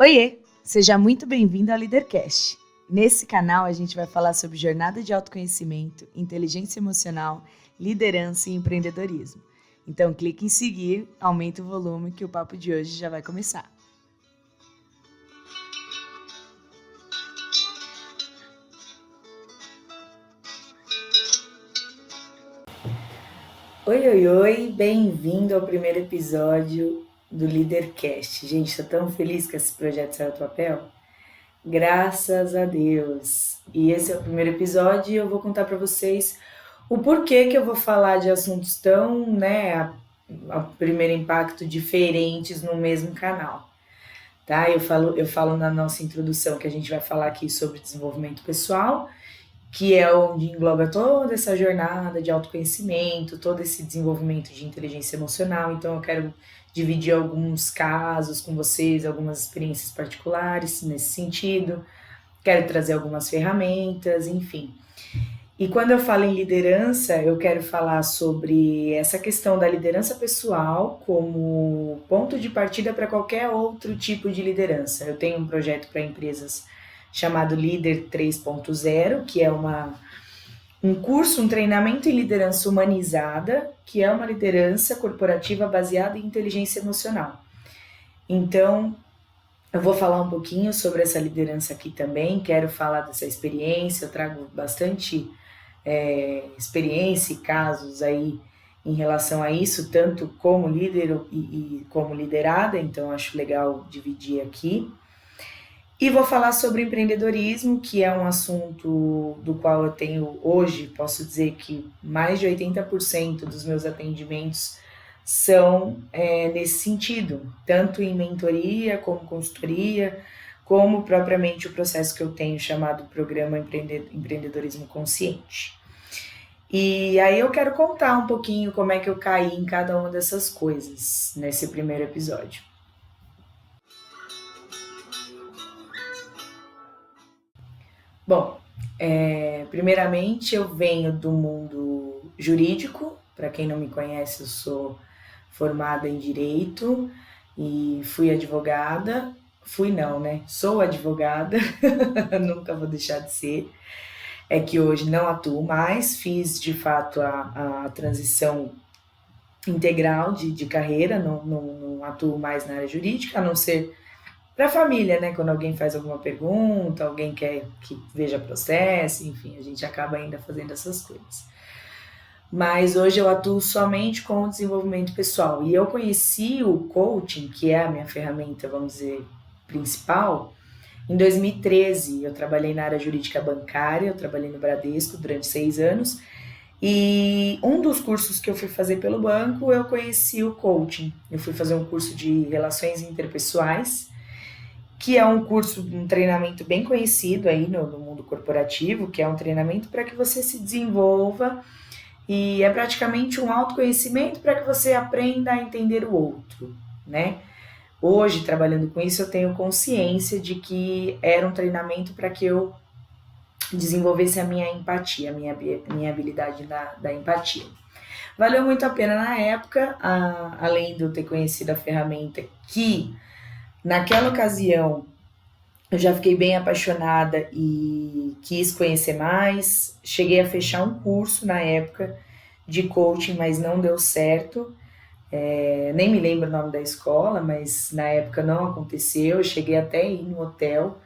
Oiê! Seja muito bem-vindo ao Leadercast. Nesse canal a gente vai falar sobre jornada de autoconhecimento, inteligência emocional, liderança e empreendedorismo. Então clique em seguir, aumenta o volume que o papo de hoje já vai começar. Oi, bem-vindo ao primeiro episódio do Leadercast. Gente, estou tão feliz que esse projeto saiu do papel. Graças a Deus! E esse é o primeiro episódio e eu vou contar para vocês o porquê que eu vou falar de assuntos tão, a primeiro impacto, diferentes no mesmo canal. Tá? Eu falo na nossa introdução que a gente vai falar aqui sobre desenvolvimento pessoal, que é onde engloba toda essa jornada de autoconhecimento, todo esse desenvolvimento de inteligência emocional. Então eu quero dividir alguns casos com vocês, algumas experiências particulares nesse sentido. Quero trazer algumas ferramentas, enfim. E quando eu falo em liderança, eu quero falar sobre essa questão da liderança pessoal como ponto de partida para qualquer outro tipo de liderança. Eu tenho um projeto para empresas chamado Líder 3.0, que é um curso, um treinamento em liderança humanizada, que é uma liderança corporativa baseada em inteligência emocional. Então, eu vou falar um pouquinho sobre essa liderança aqui também, quero falar dessa experiência, eu trago bastante experiência e casos aí em relação a isso, tanto como líder e como liderada, então acho legal dividir aqui. E vou falar sobre empreendedorismo, que é um assunto do qual eu tenho hoje, posso dizer que mais de 80% dos meus atendimentos são nesse sentido, tanto em mentoria, como consultoria, como propriamente o processo que eu tenho chamado Programa Empreendedorismo Consciente. E aí eu quero contar um pouquinho como é que eu caí em cada uma dessas coisas nesse primeiro episódio. Bom, primeiramente eu venho do mundo jurídico. Para quem não me conhece, eu sou formada em Direito e fui advogada. Sou advogada, nunca vou deixar de ser. É que hoje não atuo mais, fiz de fato a transição integral de carreira, não atuo mais na área jurídica, a não ser para a família, né? Quando alguém faz alguma pergunta, alguém quer que veja processo, enfim, a gente acaba ainda fazendo essas coisas. Mas hoje eu atuo somente com o desenvolvimento pessoal. E eu conheci o coaching, que é a minha ferramenta, vamos dizer, principal, em 2013. Eu trabalhei na área jurídica bancária, eu trabalhei no Bradesco durante 6 anos. E um dos cursos que eu fui fazer pelo banco, eu conheci o coaching. Eu fui fazer um curso de relações interpessoais, que é um curso, um treinamento bem conhecido aí no mundo corporativo, que é um treinamento para que você se desenvolva e é praticamente um autoconhecimento para que você aprenda a entender o outro, né? Hoje, trabalhando com isso, eu tenho consciência de que era um treinamento para que eu desenvolvesse a minha empatia, a minha habilidade da empatia. Valeu muito a pena na época, além de eu ter conhecido a ferramenta que naquela ocasião, eu já fiquei bem apaixonada e quis conhecer mais. Cheguei a fechar um curso na época de coaching, mas não deu certo. Nem me lembro o nome da escola, mas na época não aconteceu. Eu cheguei até a ir no hotel,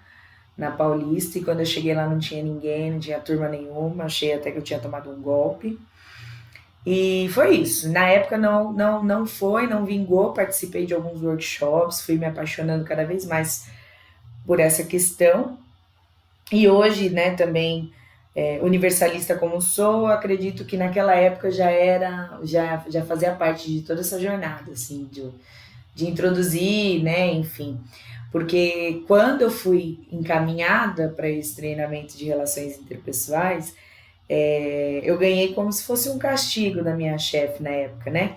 na Paulista, e quando eu cheguei lá não tinha ninguém, não tinha turma nenhuma. Achei até que eu tinha tomado um golpe. E foi isso. Na época não vingou, participei de alguns workshops, fui me apaixonando cada vez mais por essa questão. E hoje, né, também universalista como sou, acredito que naquela época já fazia parte de toda essa jornada, assim, de introduzir, né, enfim. Porque quando eu fui encaminhada para esse treinamento de relações interpessoais, eu ganhei como se fosse um castigo da minha chefe na época, né?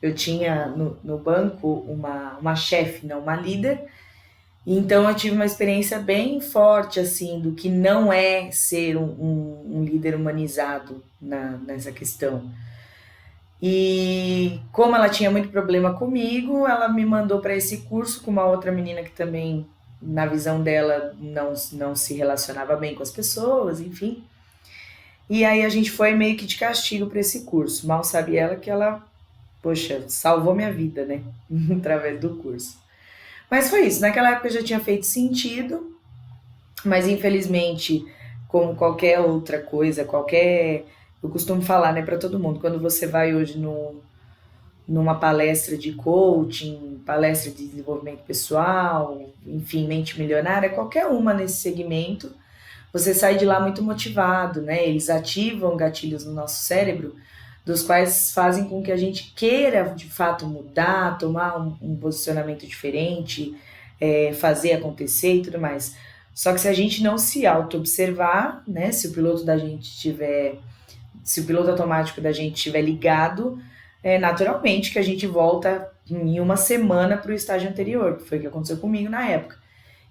Eu tinha no banco uma chefe, não uma líder, então eu tive uma experiência bem forte, assim, do que não é ser um líder humanizado nessa questão. E como ela tinha muito problema comigo, ela me mandou para esse curso com uma outra menina que também na visão dela, não se relacionava bem com as pessoas, enfim. E aí a gente foi meio que de castigo para esse curso. Mal sabe ela que ela, poxa, salvou minha vida, né? Através do curso. Mas foi isso. Naquela época já tinha feito sentido, mas infelizmente, como qualquer outra coisa, qualquer. Eu costumo falar, né, para todo mundo, quando você vai hoje numa palestra de coaching, palestra de desenvolvimento pessoal, enfim, mente milionária, qualquer uma nesse segmento, você sai de lá muito motivado, né? Eles ativam gatilhos no nosso cérebro, dos quais fazem com que a gente queira de fato mudar, tomar um posicionamento diferente, fazer acontecer e tudo mais. Só que se a gente não se auto-observar, né? Se o piloto automático da gente estiver ligado, naturalmente que a gente volta em uma semana para o estágio anterior, que foi o que aconteceu comigo na época.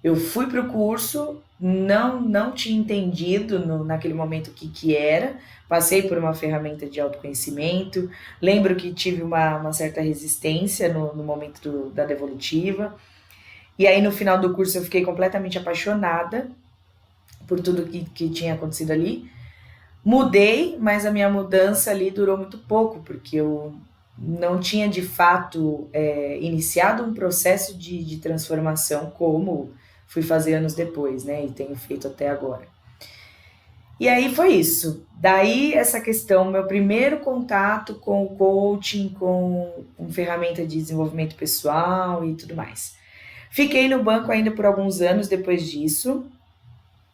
Eu fui para o curso, não tinha entendido naquele momento o que era, passei por uma ferramenta de autoconhecimento, lembro que tive uma certa resistência no momento da devolutiva, e aí no final do curso eu fiquei completamente apaixonada por tudo que tinha acontecido ali. Mudei, mas a minha mudança ali durou muito pouco, porque eu não tinha de fato iniciado um processo de transformação como fui fazer anos depois, né? E tenho feito até agora. E aí foi isso. Daí essa questão, meu primeiro contato com o coaching, com ferramenta de desenvolvimento pessoal e tudo mais. Fiquei no banco ainda por alguns anos depois disso,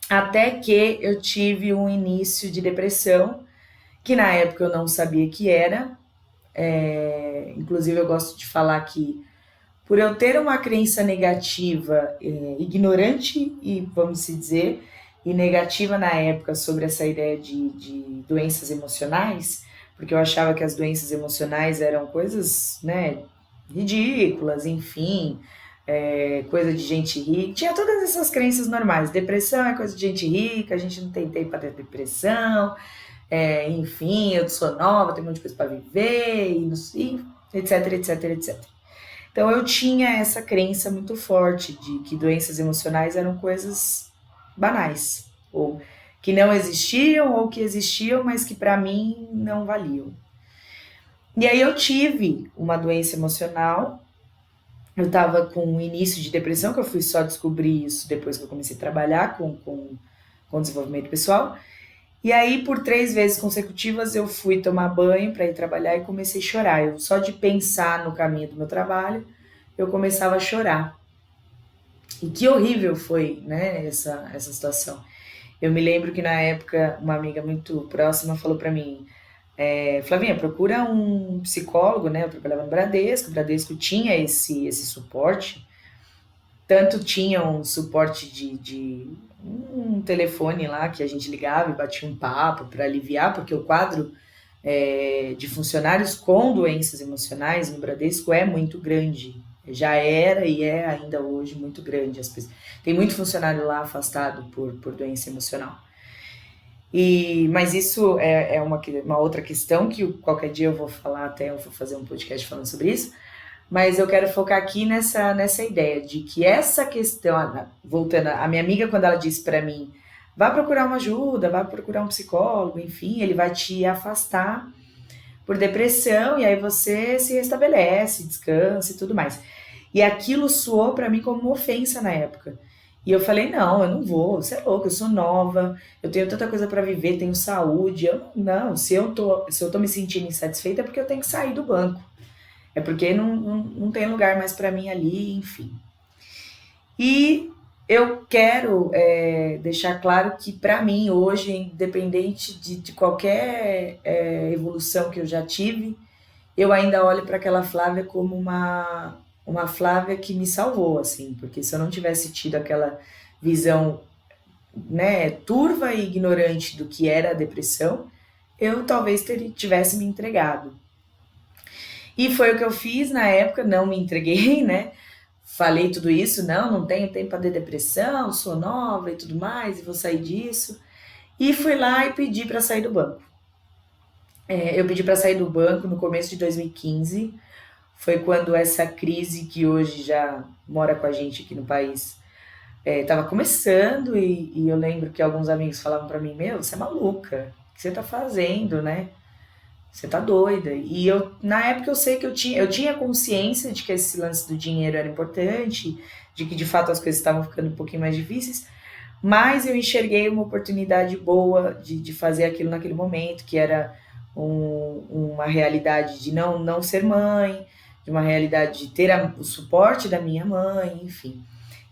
até que eu tive um início de depressão, que na época eu não sabia que era. Inclusive eu gosto de falar que por eu ter uma crença negativa, ignorante e vamos se dizer, e negativa na época sobre essa ideia de doenças emocionais, porque eu achava que as doenças emocionais eram coisas, né, ridículas, enfim, coisa de gente rica. Tinha todas essas crenças normais. Depressão é coisa de gente rica, a gente não tem tempo para ter depressão, enfim, eu sou nova, tenho um monte de coisa para viver, e etc, etc, etc. Então eu tinha essa crença muito forte de que doenças emocionais eram coisas banais, ou que não existiam, ou que existiam, mas que para mim não valiam. E aí eu tive uma doença emocional, eu estava com o início de depressão, que eu fui só descobrir isso depois que eu comecei a trabalhar com desenvolvimento pessoal. E aí, por 3 vezes consecutivas, eu fui tomar banho para ir trabalhar e comecei a chorar. Eu, só de pensar no caminho do meu trabalho, eu começava a chorar. E que horrível foi, né, essa situação. Eu me lembro que na época, uma amiga muito próxima falou para mim, Flavinha, procura um psicólogo, né? Eu trabalhava no Bradesco, o Bradesco tinha esse suporte, tanto tinha um suporte de um telefone lá que a gente ligava e batia um papo para aliviar, porque o quadro de funcionários com doenças emocionais no Bradesco é muito grande. Já era e é ainda hoje muito grande. Tem muito funcionário lá afastado por doença emocional. Mas isso é uma outra questão que qualquer dia eu vou falar, até eu vou fazer um podcast falando sobre isso. Mas eu quero focar aqui nessa ideia de que essa questão, voltando, a minha amiga, quando ela disse para mim, vá procurar uma ajuda, vá procurar um psicólogo, enfim, ele vai te afastar por depressão e aí você se restabelece, descansa e tudo mais. E aquilo soou para mim como uma ofensa na época. E eu falei, não, eu não vou, você é louco, eu sou nova, eu tenho tanta coisa para viver, tenho saúde, não, se eu tô me sentindo insatisfeita é porque eu tenho que sair do banco. É porque não tem lugar mais para mim ali, enfim. E eu quero deixar claro que para mim hoje, independente de qualquer evolução que eu já tive, eu ainda olho para aquela Flávia como uma Flávia que me salvou, assim, porque se eu não tivesse tido aquela visão, né, turva e ignorante do que era a depressão, eu talvez tivesse me entregado. E foi o que eu fiz na época, não me entreguei, né? Falei tudo isso, não tenho tempo para ter depressão, sou nova e tudo mais, e vou sair disso. E fui lá e pedi para sair do banco. Eu pedi para sair do banco no começo de 2015, foi quando essa crise que hoje já mora com a gente aqui no país Tava começando e eu lembro que alguns amigos falavam para mim, meu, você é maluca, o que você tá fazendo, né? Você tá doida. E eu, na época eu sei que eu tinha consciência de que esse lance do dinheiro era importante, de que de fato as coisas estavam ficando um pouquinho mais difíceis, mas eu enxerguei uma oportunidade boa de fazer aquilo naquele momento, que era uma realidade de não ser mãe, de uma realidade de ter o suporte da minha mãe, enfim.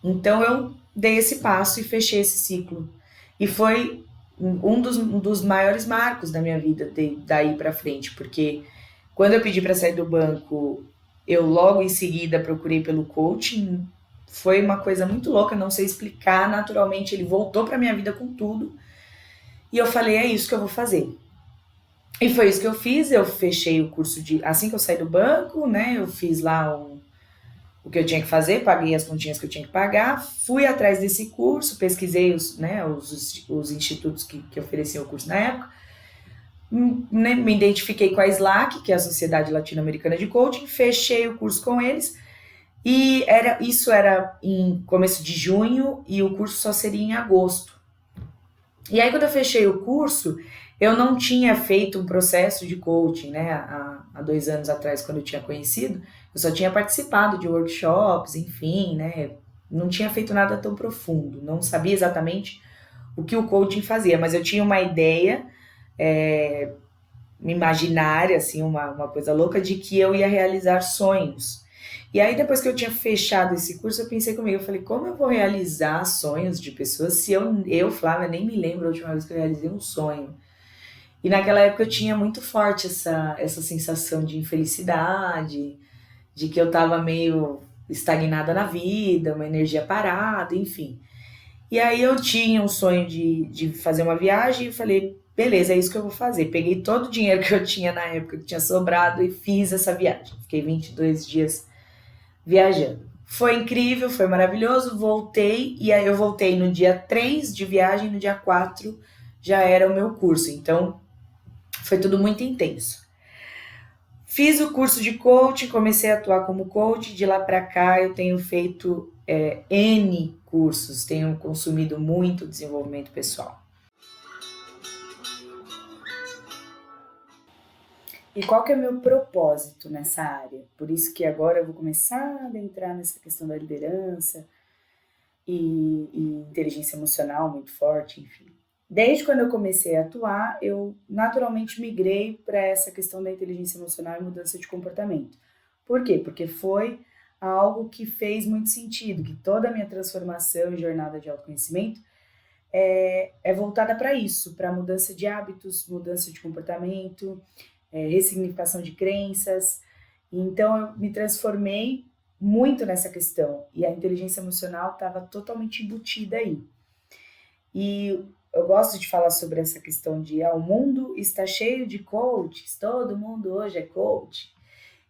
Então eu dei esse passo e fechei esse ciclo. E foi um dos maiores marcos da minha vida daí para frente, porque quando eu pedi para sair do banco, eu logo em seguida procurei pelo coaching. Foi uma coisa muito louca, não sei explicar. Naturalmente, ele voltou para minha vida com tudo. E eu falei, é isso que eu vou fazer. E foi isso que eu fiz. Eu fechei o curso assim que eu saí do banco, né? Eu fiz lá o que eu tinha que fazer, paguei as continhas que eu tinha que pagar, fui atrás desse curso, pesquisei os institutos que ofereciam o curso na época, né, me identifiquei com a SLAC, que é a Sociedade Latino-Americana de Coaching, fechei o curso com eles, e isso era em começo de junho, e o curso só seria em agosto. E aí, quando eu fechei o curso, eu não tinha feito um processo de coaching, né? Há 2 anos atrás, quando eu tinha conhecido, eu só tinha participado de workshops, enfim, né? Não tinha feito nada tão profundo, não sabia exatamente o que o coaching fazia, mas eu tinha uma ideia imaginária, assim, uma coisa louca, de que eu ia realizar sonhos. E aí, depois que eu tinha fechado esse curso, eu pensei comigo, eu falei, como eu vou realizar sonhos de pessoas se Flávia, nem me lembro a última vez que eu realizei um sonho. E naquela época eu tinha muito forte essa sensação de infelicidade, de que eu tava meio estagnada na vida, uma energia parada, enfim. E aí eu tinha um sonho de fazer uma viagem e falei, beleza, é isso que eu vou fazer. Peguei todo o dinheiro que eu tinha na época, que tinha sobrado, e fiz essa viagem. Fiquei 22 dias viajando. Foi incrível, foi maravilhoso, voltei, e aí eu voltei no dia 3 de viagem, no dia 4 já era o meu curso, então foi tudo muito intenso. Fiz o curso de coaching, comecei a atuar como coach, de lá para cá eu tenho feito N cursos, tenho consumido muito desenvolvimento pessoal. E qual que é o meu propósito nessa área? Por isso que agora eu vou começar a entrar nessa questão da liderança e inteligência emocional muito forte, enfim. Desde quando eu comecei a atuar, eu naturalmente migrei para essa questão da inteligência emocional e mudança de comportamento. Por quê? Porque foi algo que fez muito sentido, que toda a minha transformação e jornada de autoconhecimento é voltada para isso, para mudança de hábitos, mudança de comportamento, ressignificação de crenças. Então eu me transformei muito nessa questão e a inteligência emocional estava totalmente embutida aí. E eu gosto de falar sobre essa questão de o mundo está cheio de coaches, todo mundo hoje é coach.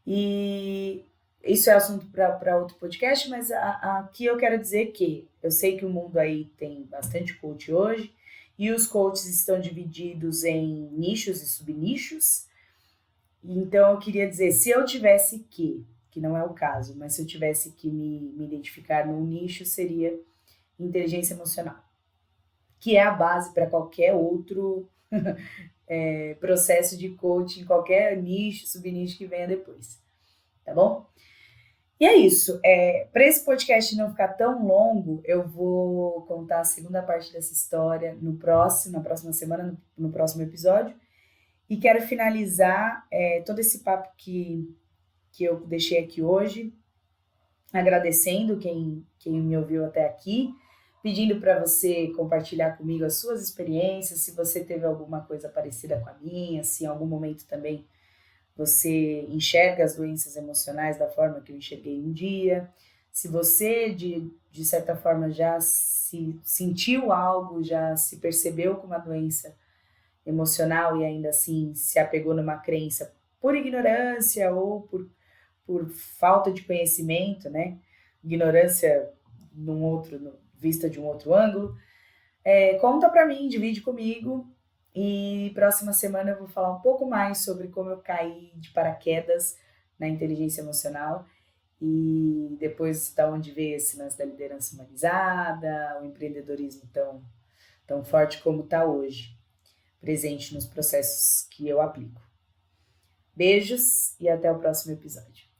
E isso é assunto para outro podcast, mas aqui eu quero dizer que eu sei que o mundo aí tem bastante coach hoje, e os coaches estão divididos em nichos e subnichos. Então eu queria dizer, se eu tivesse que não é o caso, mas se eu tivesse que me identificar num nicho, seria inteligência emocional, que é a base para qualquer outro processo de coaching, qualquer nicho, subnicho que venha depois, tá bom? E é isso. Para esse podcast não ficar tão longo, eu vou contar a segunda parte dessa história na próxima semana, no próximo episódio. E quero finalizar todo esse papo que eu deixei aqui hoje, agradecendo quem me ouviu até aqui, pedindo para você compartilhar comigo as suas experiências, se você teve alguma coisa parecida com a minha, se em algum momento também você enxerga as doenças emocionais da forma que eu enxerguei um dia, se você, de certa forma, já se sentiu algo, já se percebeu com uma doença emocional e ainda assim se apegou numa crença por ignorância ou por falta de conhecimento, né? Ignorância vista de um outro ângulo. Conta para mim, divide comigo. E próxima semana eu vou falar um pouco mais sobre como eu caí de paraquedas na inteligência emocional e depois da onde veio esse lance da liderança humanizada, o empreendedorismo tão forte como está hoje, presente nos processos que eu aplico. Beijos e até o próximo episódio.